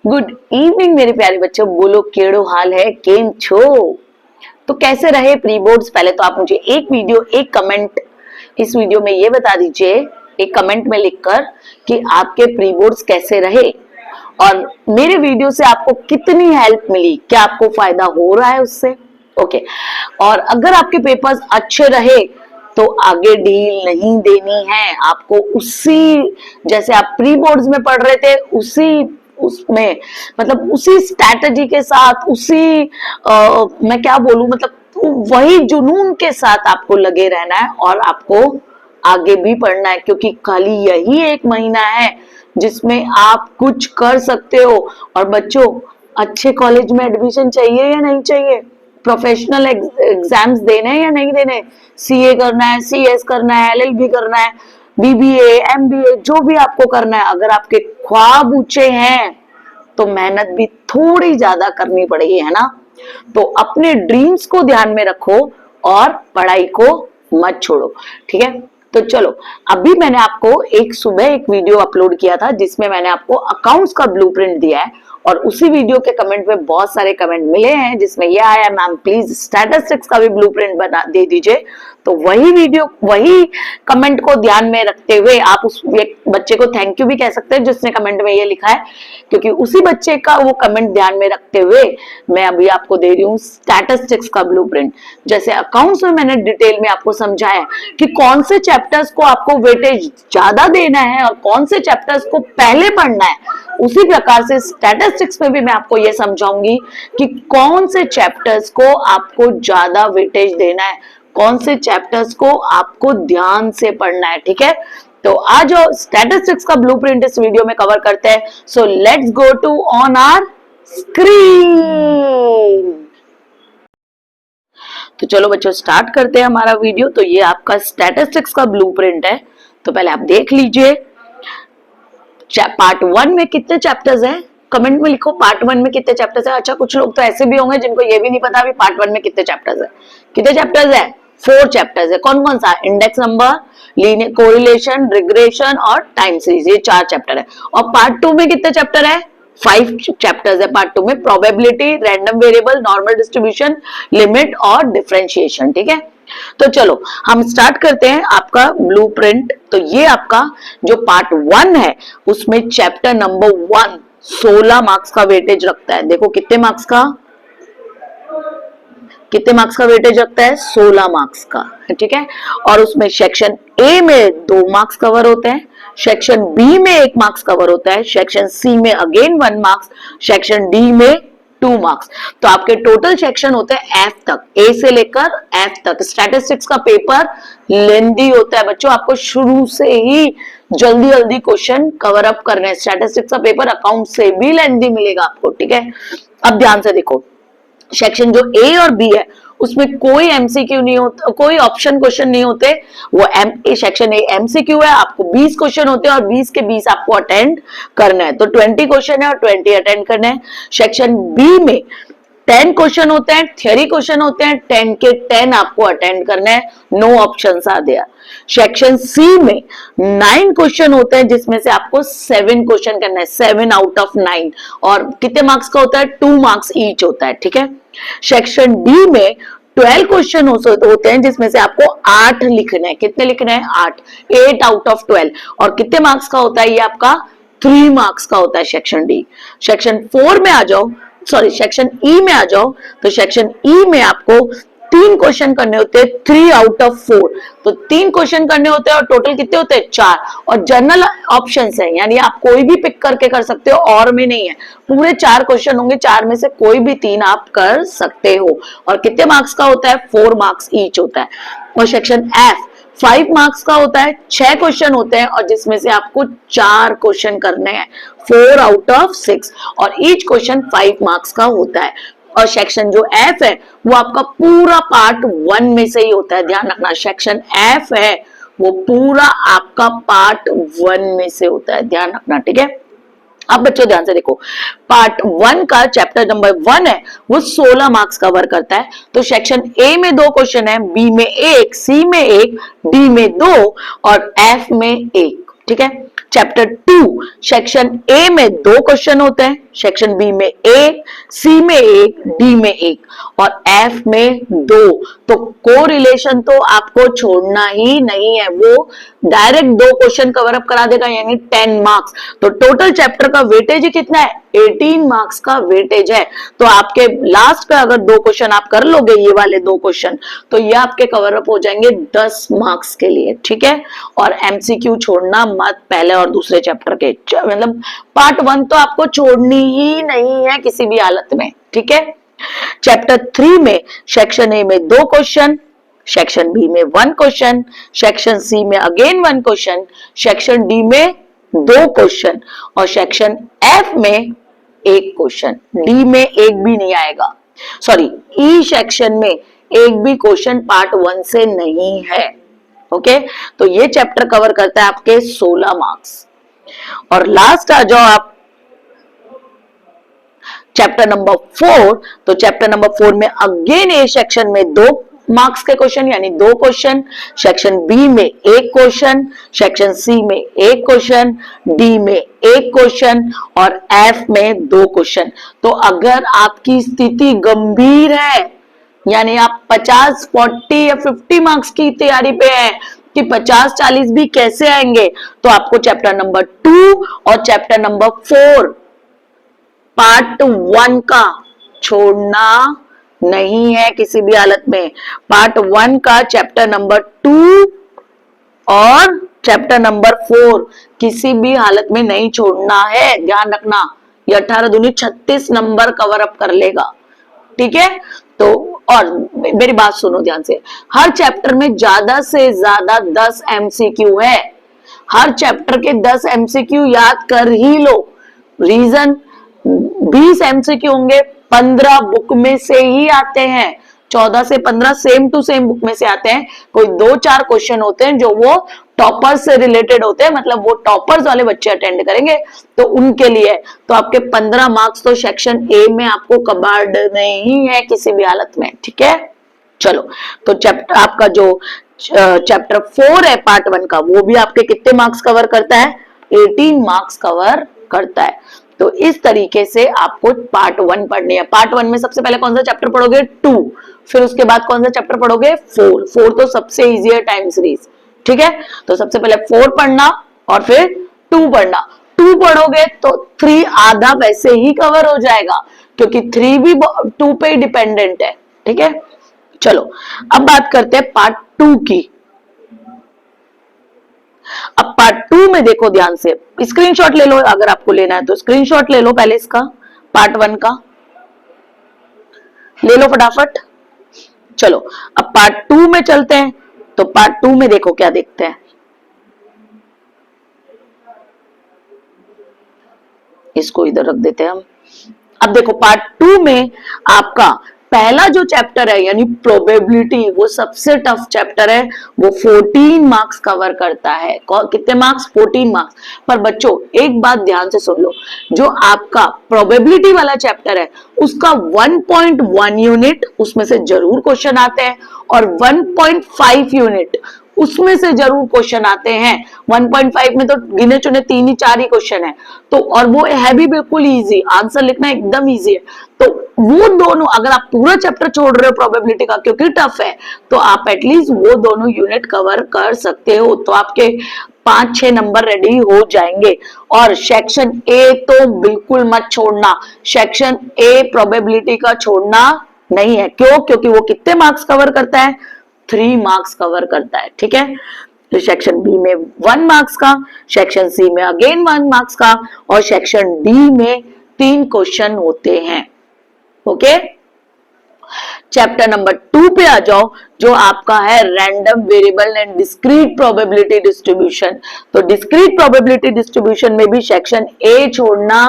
Good evening मेरे प्यारे बच्चों, बोलो केड़ो हाल है, केम छो। तो कैसे रहे प्री बोर्ड्स? पहले तो आप मुझे एक वीडियो एक कमेंट इस वीडियो में ये बता दीजिए, एक कमेंट में लिखकर कि आपके प्री बोर्ड्स कैसे रहे और मेरे वीडियो से आपको कितनी हेल्प मिली, क्या आपको फायदा हो रहा है उससे। ओके, और अगर आपके पेपर्स अच्छे रहे तो आगे डील नहीं देनी है आपको, उसी जैसे आप प्री बोर्ड्स में पढ़ रहे थे उसी उसमें मतलब उसी स्ट्रैटेजी के साथ उसी मैं क्या बोलूं, मतलब वही जुनून के साथ आपको लगे रहना है और आपको आगे भी पढ़ना है, क्योंकि खाली यही एक महीना है जिसमें आप कुछ कर सकते हो। और बच्चों, अच्छे कॉलेज में एडमिशन चाहिए या नहीं चाहिए? प्रोफेशनल एग्जाम्स देने हैं या नहीं देने? सीए करना है, सीएस करना है, एलएलबी करना है, बीबीए, एमबीए, जो भी आपको करना है, अगर आपके ख्वाब ऊंचे हैं तो मेहनत भी थोड़ी ज्यादा करनी पड़ेगी, है ना। तो अपने ड्रीम्स को ध्यान में रखो और पढ़ाई को मत छोड़ो, ठीक है। तो चलो, अभी मैंने आपको सुबह एक वीडियो अपलोड किया था जिसमें मैंने आपको अकाउंट्स का ब्लूप्रिंट दिया है और उसी वीडियो के कमेंट में बहुत सारे कमेंट मिले हैं जिसमें यह आया, मैम प्लीज स्टैटिस्टिक्स का भी ब्लूप्रिंट बना दे दीजिए। तो वही वीडियो, वही कमेंट को ध्यान में रखते हुए आप उस बच्चे को थैंक यू भी कह सकते हैं जिसने कमेंट में ये लिखा है, क्योंकि उसी बच्चे का वो कमेंट ध्यान में रखते हुए मैं अभी आपको दे रही हूँ स्टैटिस्टिक्स का ब्लूप्रिंट। जैसे अकाउंट्स में मैंने डिटेल में आपको समझाया कि कौन से चैप्टर्स को आपको वेटेज ज्यादा देना है और कौन से चैप्टर्स को पहले पढ़ना है, उसी प्रकार से स्टैटिस्टिक्स में भी मैं आपको ये समझाऊंगी कि कौन से चैप्टर्स को आपको ज्यादा वेटेज देना है, कौन से चैप्टर्स को आपको ध्यान से पढ़ना है, ठीक है। तो आज स्टैटिस्टिक्स का ब्लूप्रिंट इस वीडियो में कवर करते हैं। So let's go to on our screen. तो चलो बच्चों, स्टार्ट करते हैं हमारा वीडियो। तो ये आपका स्टैटिस्टिक्स का ब्लूप्रिंट है, तो पहले आप देख लीजिए पार्ट 1 में कितने चैप्टर्स हैं। कमेंट में लिखो पार्ट 1 में कितने चैप्टर्स है। अच्छा, कुछ लोग तो ऐसे भी होंगे जिनको ये भी नहीं पता अभी पार्ट 1 में कितने चैप्टर्स है। कितने चैप्टर्स है? 4 चैप्टर्स है। कौन कौन सा? Index number, linear correlation, regression और टाइम सीरीज, ये 4 चैप्टर है। और पार्ट 2 में कितने चैप्टर है? 5 चैप्टर्स है पार्ट 2 में। Probability, random variable, normal distribution, limit और डिफरेंशिएशन, ठीक है। तो चलो हम स्टार्ट करते हैं आपका ब्लूप्रिंट। तो ये आपका जो पार्ट 1 है उसमें चैप्टर नंबर 1 16 मार्क्स का वेटेज रखता है। देखो कितने मार्क्स का वेटेज रखता है? 16 मार्क्स का, ठीक है। और उसमें सेक्शन ए में 2 मार्क्स कवर होते हैं, सेक्शन बी में 1 मार्क्स कवर होता है, सेक्शन सी में अगेन 1 मार्क्स, सेक्शन डी में 2 मार्क्स। तो आपके टोटल सेक्शन होते हैं एफ तक, ए से लेकर एफ तक। स्टैटिस्टिक्स का पेपर लेंदी होता है बच्चों, आपको शुरू से ही जल्दी जल्दी क्वेश्चन कवर अप करने हैं। स्टैटिस्टिक्स का पेपर अकाउंट से भी लेंदी मिलेगा आपको, ठीक है। अब ध्यान से देखो, सेक्शन जो ए और बी है उसमें कोई एमसीक्यू नहीं होता, कोई ऑप्शन क्वेश्चन नहीं होते। वो सेक्शन ए एमसीक्यू है, आपको 20 क्वेश्चन होते हैं और 20 के 20 आपको अटेंड करना है। तो 20 क्वेश्चन है और 20 अटेंड करना है। सेक्शन बी में 10 क्वेश्चन होते हैं, थियरी क्वेश्चन होते हैं, 10 के 10 आपको अटेंड करना है। No options are there. Section C में 9 क्वेश्चन होते हैं जिसमें से आपको 7 क्वेश्चन करना है, 7 आउट ऑफ 9। और कितने मार्क्स का होता है? 2 मार्क्स ईच होता है, ठीक है। सेक्शन डी में 12 क्वेश्चन होते हैं जिसमें से आपको 8 लिखना है। कितने लिखना है? 8 आउट ऑफ 12। और कितने मार्क्स का होता है? ये आपका 3 मार्क्स का होता है सेक्शन डी। सेक्शन 4 में आ जाओ, सॉरी सेक्शन ई में आ जाओ, तो सेक्शन ई में आपको 3 क्वेश्चन करने होते हैं, 3 आउट ऑफ 4। तो 3 क्वेश्चन करने होते हैं और टोटल कितने होते हैं? 4। और जनरल ऑप्शंस है, यानी आप कोई भी पिक करके कर सकते हो, और में नहीं है। पूरे 4 क्वेश्चन होंगे, 4 में से कोई भी 3 आप कर सकते हो। और कितने मार्क्स का होता है? 4 मार्क्स ईच होता है। और सेक्शन एफ 5 मार्क्स का होता है, 6 क्वेश्चन होते हैं और जिसमें से आपको 4 क्वेश्चन करने हैं, 4 आउट ऑफ 6। और ईच क्वेश्चन 5 मार्क्स का होता है। और सेक्शन जो एफ है वो आपका पूरा पार्ट 1 में से ही होता है, ध्यान रखना। सेक्शन एफ है वो पूरा आपका पार्ट 1 में से होता है, ध्यान रखना, ठीक है। अब बच्चों ध्यान से देखो, पार्ट 1 का चैप्टर नंबर 1 है वो 16 मार्क्स कवर करता है। तो सेक्शन ए में 2 क्वेश्चन है, बी में 1, सी में 1, डी में 2 और एफ में 1, ठीक है। चैप्टर 2 सेक्शन ए में 2 क्वेश्चन होते हैं, सेक्शन बी में 1, सी में 1, डी में 1 और एफ में 2। तो कोरिलेशन तो आपको छोड़ना ही नहीं है, वो डायरेक्ट 2 क्वेश्चन कवर अप करा देगा, यानी 10 मार्क्स। तो टोटल चैप्टर का वेटेज कितना है? 18 मार्क्स का वेटेज है। तो आपके लास्ट का अगर 2 क्वेश्चन आप कर लोगे, ये वाले 2 क्वेश्चन, तो ये आपके कवर अप हो जाएंगे 10 मार्क्स के लिए, ठीक है। और एमसीक्यू छोड़ना मत पहले और दूसरे चैप्टर के, मतलब पार्ट 1 तो आपको छोड़नी ही नहीं है किसी भी हालत में, ठीक है। चैप्टर 3 में सेक्शन ए में 2 क्वेश्चन, सेक्शन बी में 1 क्वेश्चन, सेक्शन सी में अगेन 1 क्वेश्चन, सेक्शन डी में 2 क्वेश्चन और सेक्शन एफ में 1 क्वेश्चन। डी में एक भी नहीं आएगा, सॉरी ई सेक्शन में एक भी क्वेश्चन पार्ट 1 से नहीं है, ओके। तो ये चैप्टर कवर करता है आपके 16 मार्क्स। और लास्ट आ जाओ आप चैप्टर नंबर 4। तो चैप्टर नंबर 4 में अगेन ए सेक्शन में 2 मार्क्स के क्वेश्चन, यानी 2 क्वेश्चन, सेक्शन बी में 1 क्वेश्चन, सेक्शन सी में 1 क्वेश्चन, डी में 1 क्वेश्चन और एफ में 2 क्वेश्चन। तो अगर आपकी स्थिति गंभीर है, यानी आप 50, 40 या 50 मार्क्स की तैयारी पे है कि 50, 40 भी कैसे आएंगे, तो आपको चैप्टर नंबर 2 और चैप्टर नंबर 4 पार्ट 1 का छोड़ना नहीं है किसी भी हालत में। पार्ट 1 का चैप्टर नंबर 2 और चैप्टर नंबर 4 किसी भी हालत में नहीं छोड़ना है, ध्यान रखना। ये 18 दूनी 36 नंबर कवर अप कर लेगा, ठीक है। तो और मेरी बात सुनो ध्यान से, हर चैप्टर में ज्यादा से ज्यादा 10 एमसीक्यू है। हर चैप्टर के 10 एमसीक्यू याद कर ही लो। रीजन 20 एमसीक्यू होंगे, 15 बुक में से ही आते हैं, 14 से 15 सेम टू सेम बुक में से आते हैं। कोई 2-4 क्वेश्चन होते हैं जो वो टॉपर्स से रिलेटेड होते हैं, मतलब वो टॉपर्स वाले बच्चे अटेंड करेंगे, तो उनके लिए तो आपके 15 मार्क्स तो सेक्शन ए में आपको कबाड़ नहीं है किसी भी हालत में, ठीक है। चलो, तो चैप्टर आपका जो चैप्टर 4 है पार्ट 1 का, वो भी आपके कितने मार्क्स कवर करता है? 18 मार्क्स कवर करता है। तो इस तरीके से आपको पार्ट 1 पढ़नी है। पार्ट 1 में सबसे पहले कौन सा चैप्टर पढ़ोगे? 2। फिर उसके बाद कौन सा चैप्टर पढ़ोगे? 4। 4 तो सबसे इजी है, टाइम सीरीज, ठीक है। तो सबसे पहले 4 पढ़ना और फिर 2 पढ़ना। 2 पढ़ोगे तो 3 आधा वैसे ही कवर हो जाएगा, क्योंकि 3 भी 2 पे डिपेंडेंट है, ठीक है। चलो, अब बात करते हैं पार्ट 2 की। अब पार्ट 2 में देखो ध्यान से, स्क्रीनशॉट ले लो अगर आपको लेना है तो, स्क्रीनशॉट ले लो पहले इसका, पार्ट 1 का ले लो फटाफट। चलो, अब पार्ट 2 में चलते हैं। तो पार्ट 2 में देखो क्या देखते हैं, इसको इधर रख देते हैं हम। अब देखो पार्ट 2 में आपका पहला जो चैप्टर है यानी प्रोबेबिलिटी, वो सबसे टफ चैप्टर है। वो 14 मार्क्स कवर करता है। कितने मार्क्स? 14 मार्क्स। पर बच्चों एक बात ध्यान से सुन लो, जो आपका प्रोबेबिलिटी वाला चैप्टर है उसका 1.1 यूनिट उसमें से जरूर क्वेश्चन आते हैं और 1.5 यूनिट उसमें से जरूर क्वेश्चन आते हैं। 1.5 में तो गिने चुने 3-4 ही क्वेश्चन है, तो और वो है भी बिल्कुल इजी, आंसर लिखना एकदम इजी है। तो वो दोनों, अगर आप पूरा चैप्टर छोड़ रहे हो प्रोबेबिलिटी का क्योंकि टफ है, तो आप एटलीस्ट वो दोनों यूनिट कवर कर सकते हो, तो आपके 5-6 नंबर रेडी हो जाएंगे। और सेक्शन ए तो बिल्कुल मत छोड़ना, सेक्शन ए प्रोबेबिलिटी का छोड़ना नहीं है। क्यों? क्योंकि वो कितने मार्क्स कवर करता है? 3 मार्क्स कवर करता है, ठीक है। तो सेक्शन बी में 1 मार्क्स का, सेक्शन सी में अगेन 1 मार्क्स का और सेक्शन डी में 3 क्वेश्चन होते हैं, ओके। चैप्टर नंबर 2 पे आ जाओ, जो आपका है random variable and discrete probability distribution. तो डिस्क्रीट प्रोबेबिलिटी डिस्ट्रीब्यूशन में भी सेक्शन ए छोड़ना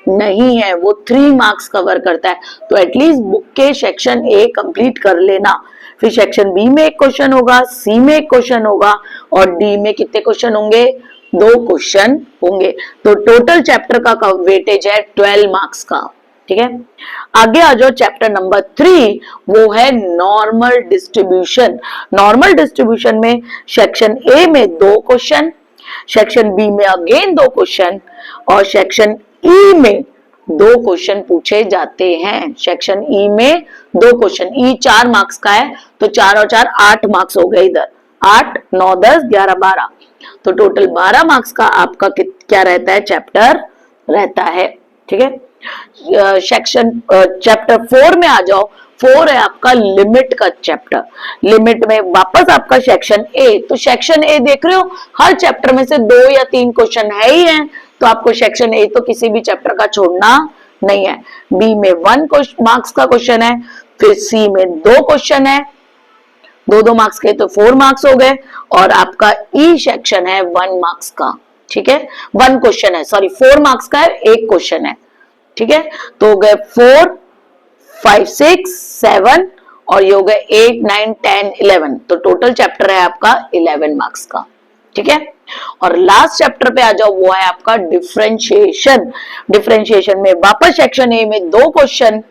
नहीं है, वो 3 मार्क्स कवर करता है। तो एटलीस्ट बुक के सेक्शन ए कंप्लीट कर लेना। फिर सेक्शन बी में 1 क्वेश्चन होगा, सी में 1 क्वेश्चन होगा और डी में कितने क्वेश्चन होंगे? 2 क्वेश्चन होंगे। तो टोटल चैप्टर का वेटेज है 12 मार्क्स का, ठीक है। आगे आ जाओ, चैप्टर नंबर 3 वो है नॉर्मल डिस्ट्रीब्यूशन। नॉर्मल डिस्ट्रीब्यूशन में सेक्शन ए में 2 क्वेश्चन, सेक्शन बी में अगेन 2 क्वेश्चन और सेक्शन ई में 2 क्वेश्चन पूछे जाते हैं। सेक्शन ई में 2 क्वेश्चन, ई 4 मार्क्स का है तो 4 और 4 8 मार्क्स हो गए, इधर 8 9 10 11 12, तो टोटल 12 मार्क्स का आपका क्या रहता है, चैप्टर रहता है। ठीक है, सेक्शन चैप्टर 4 में आ जाओ। 4 है आपका लिमिट का चैप्टर। लिमिट में वापस आपका सेक्शन ए, तो सेक्शन ए देख रहे हो हर चैप्टर में से 2 या 3 क्वेश्चन है ही है, तो आपको सेक्शन ए तो किसी भी चैप्टर का छोड़ना नहीं है। बी में 1 मार्क्स का क्वेश्चन है, फिर सी में 2 क्वेश्चन है, 2 मार्क्स के तो 4 मार्क्स हो गए, और आपका ई सेक्शन है 1 मार्क्स का। ठीक है, 1 क्वेश्चन है, सॉरी 4 मार्क्स का है, 1 क्वेश्चन है। ठीक है, तो हो गए 4 5 6 7 और ये हो गए 8 9 10 11, तो टोटल चैप्टर है आपका 11 मार्क्स का। ठीक है, और लास्ट चैप्टर पे आ जाओ, वो है आपका डिफरेंशिएशन। डिफरेंशिएशन में वापस सेक्शन ए में 2 क्वेश्चन,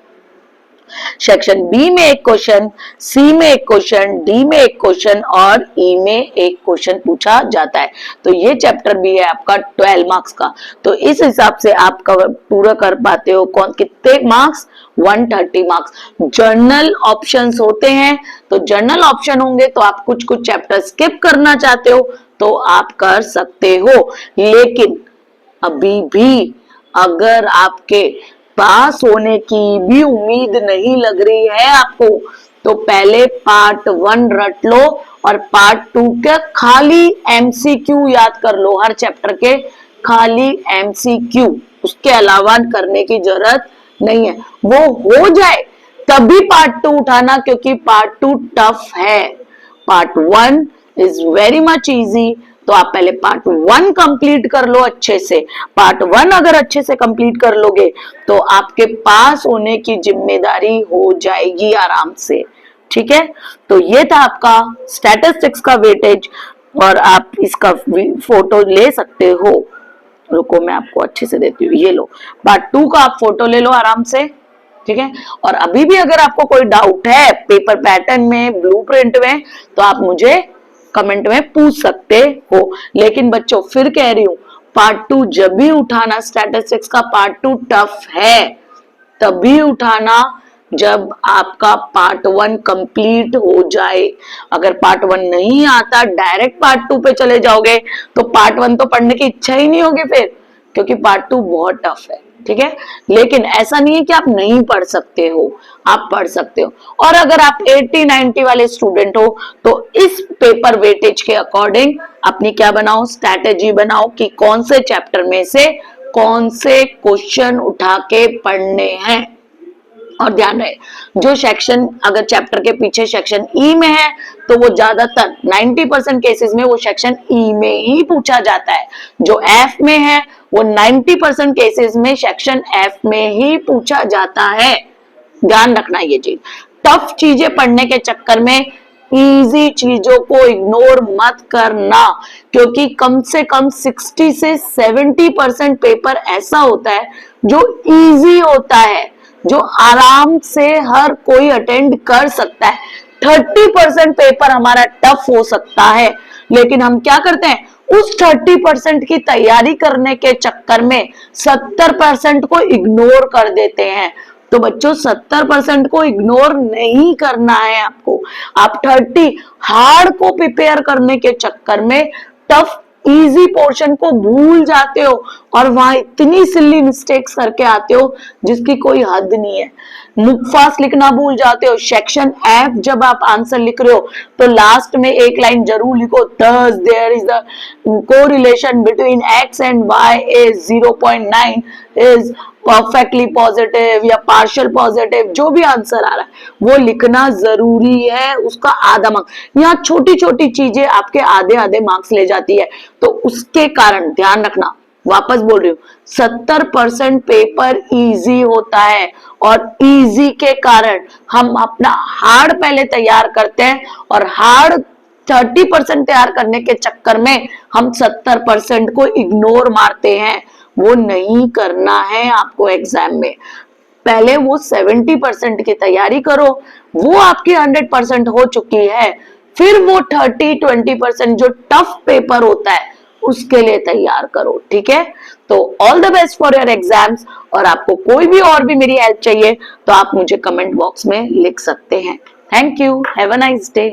सेक्शन बी में 1 क्वेश्चन, सी में 1 क्वेश्चन, डी में 1 क्वेश्चन और ई में 1 क्वेश्चन पूछा जाता है। तो ये चैप्टर भी है आपका 12 मार्क्स का। तो इस हिसाब से आप पूरा कर पाते हो कौन कितने मार्क्स, 130 मार्क्स। जर्नल ऑप्शंस होते हैं, तो जर्नल ऑप्शन होंगे तो आप कुछ कुछ चैप्टर स्किप करना चाहते हो तो आप कर सकते हो, लेकिन अभी भी अगर आपके पास होने की भी उम्मीद नहीं लग रही है आपको, तो पहले पार्ट 1 रट लो और पार्ट 2 के खाली एमसीक्यू याद कर लो, हर चैप्टर के खाली एमसीक्यू, उसके अलावा करने की जरूरत नहीं है। वो हो जाए तभी पार्ट 2 उठाना, क्योंकि पार्ट 2 टफ है। Part 1 is very much easy, तो आप पहले पार्ट 1 कंप्लीट कर लो अच्छे से। पार्ट 1 अगर अच्छे से कंप्लीट कर लोगे तो आपके पास होने की जिम्मेदारी हो जाएगी आराम से। ठीक है, तो ये था आपका स्टैटिस्टिक्स का वेटेज, और आप इसका फोटो ले सकते हो। रुको मैं आपको अच्छे से देती हूँ, ये लो पार्ट 2 का आप फोटो ले लो आराम से। ठीक है, और अभी भी अगर आपको कोई डाउट है पेपर पैटर्न में, ब्लूप्रिंट में, तो आप मुझे कमेंट में पूछ सकते हो। लेकिन बच्चों फिर कह रही हूं, पार्ट 2 जब भी उठाना, स्टैटिस्टिक्स का पार्ट 2 टफ है तभी उठाना जब आपका पार्ट 1 कंप्लीट हो जाए। अगर पार्ट 1 नहीं आता डायरेक्ट पार्ट 2 पे चले जाओगे तो पार्ट 1 तो पढ़ने की इच्छा ही नहीं होगी फिर, क्योंकि पार्ट 2 बहुत टफ है। ठीक है, लेकिन ऐसा नहीं है कि आप नहीं पढ़ सकते हो, आप पढ़ सकते हो। और अगर आप 80-90 वाले स्टूडेंट हो तो इस पेपर वेटेज के अकॉर्डिंग अपनी क्या बनाओ, स्ट्रैटेजी बनाओ कि कौन से चैप्टर में से कौन से क्वेश्चन उठा के पढ़ने हैं। और ध्यान रहे, जो सेक्शन अगर चैप्टर के पीछे सेक्शन ई में है तो वो ज्यादातर 90% केसेस में वो सेक्शन ई में ही पूछा जाता है। जो एफ में है वो 90% केसेस में सेक्शन एफ में ही पूछा जाता है। ध्यान रखना ये चीज, टफ चीजें पढ़ने के चक्कर में इजी चीजों को इग्नोर मत करना, क्योंकि कम से कम 60 से 70% पेपर ऐसा होता है जो इजी होता है, जो आराम से हर कोई अटेंड कर सकता है। 30% पेपर हमारा टफ हो सकता है, लेकिन हम क्या करते हैं, उस 30% की तैयारी करने के चक्कर में 70% को इग्नोर कर देते हैं। तो बच्चों 70% को इग्नोर नहीं करना है आपको। आप 30 हार्ड को प्रिपेयर करने के चक्कर में टफ इजी पोर्शन को भूल जाते हो और वहां इतनी सिली मिस्टेक्स करके आते हो जिसकी कोई हद नहीं है। फास्ट लिखना भूल जाते हो। सेक्शन एफ जब आप आंसर लिख रहे हो तो लास्ट में एक लाइन जरूर लिखो, thus there is a correlation between x and y is 0.9 is perfectly positive या पार्शियल पॉजिटिव, जो भी आंसर आ रहा है वो लिखना जरूरी है, उसका आधा मार्क्स। यहाँ छोटी छोटी चीजें आपके आधे आधे मार्क्स ले जाती है, तो उसके कारण ध्यान रखना, वापस बोल रही हूँ, 70% पेपर इजी होता है और इजी के कारण हम अपना हार्ड पहले तैयार करते हैं और हार्ड 30% तैयार करने के चक्कर में हम 70% को इग्नोर मारते हैं। वो नहीं करना है आपको एग्जाम में। पहले वो 70% की तैयारी करो, वो आपकी 100% हो चुकी है, फिर वो 30-20% जो टफ पेपर होता है उसके लिए तैयार करो, ठीक है। तो all the best for your exams. और आपको कोई भी और भी मेरी हेल्प चाहिए तो आप मुझे कमेंट बॉक्स में लिख सकते हैं। Thank you, have a nice day.